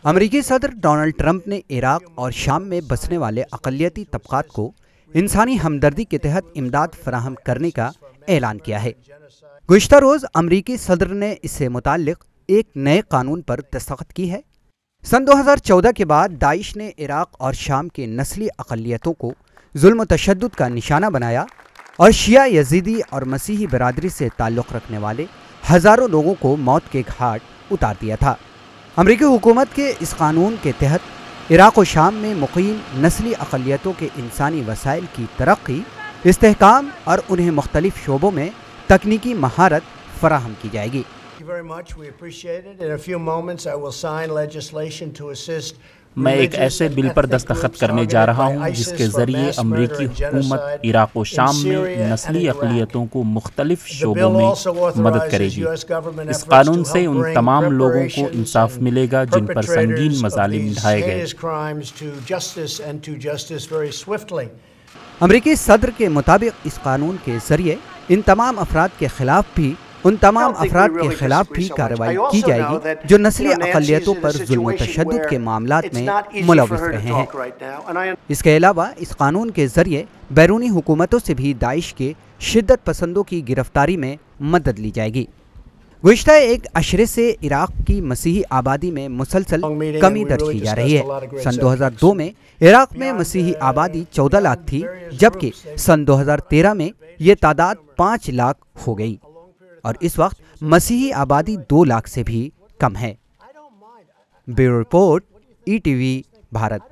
امریکی صدر Donald Trump نے عراق اور شام میں بسنے والے اقلیتی طبقات کو انسانی ہمدردی کے تحت امداد فراہم کرنے کا اعلان کیا ہے۔ گزشتہ روز امریکی صدر نے اس سے متعلق ایک نئے قانون پر دستخط کی ہے۔ سن 2014 کے بعد داعش نے عراق اور شام کے نسلی اقلیتوں کو ظلم و تشدد کا نشانہ بنایا اور شیعہ یزیدی اور مسیحی برادری سے تعلق رکھنے والے ہزاروں لوگوں کو موت کے گھاٹ اتار دیا تھا۔ امریکی حکومت کے اس قانون کے تحت عراق و شام میں مقیم نسلی اقلیتوں کے انسانی وسائل کی ترقی، استحکام اور انہیں مختلف شعبوں میں تکنیکی مہارت فراہم کی جائے گی۔ میں ایک ایسے بل پر دستخط کرنے جا رہا ہوں جس کے ذریعے امریکی حکومت عراق و شام میں نسلی اقلیتوں کو مختلف شعبوں میں مدد کرے گی۔ اس قانون سے ان تمام لوگوں کو انصاف ملے گا جن پر سنگین مظالم ڈھائے گئے۔ امریکی صدر کے مطابق اس قانون کے ذریعے ان تمام افراد کے خلاف بھی کارروائی کی جائے گی جو نسلی اقلیتوں پر ظلم و تشدد کے معاملات میں ملوث رہے ہیں۔ اس کے علاوہ اس قانون کے ذریعے بیرونی حکومتوں سے بھی داعش کے شدت پسندوں کی گرفتاری میں مدد لی جائے گی۔ گزشتہ ایک عشرے سے عراق کی مسیحی آبادی میں مسلسل کمی درج کی جا رہی ہے۔ سن 2002 میں عراق میں مسیحی آبادی 14 لاکھ تھی، جبکہ سن 2013 میں یہ تعداد 5 لاکھ ہو گئی اور اس وقت مسیحی آبادی 2 لاکھ سے بھی کم ہے۔ Bureau report, ETV Bharat.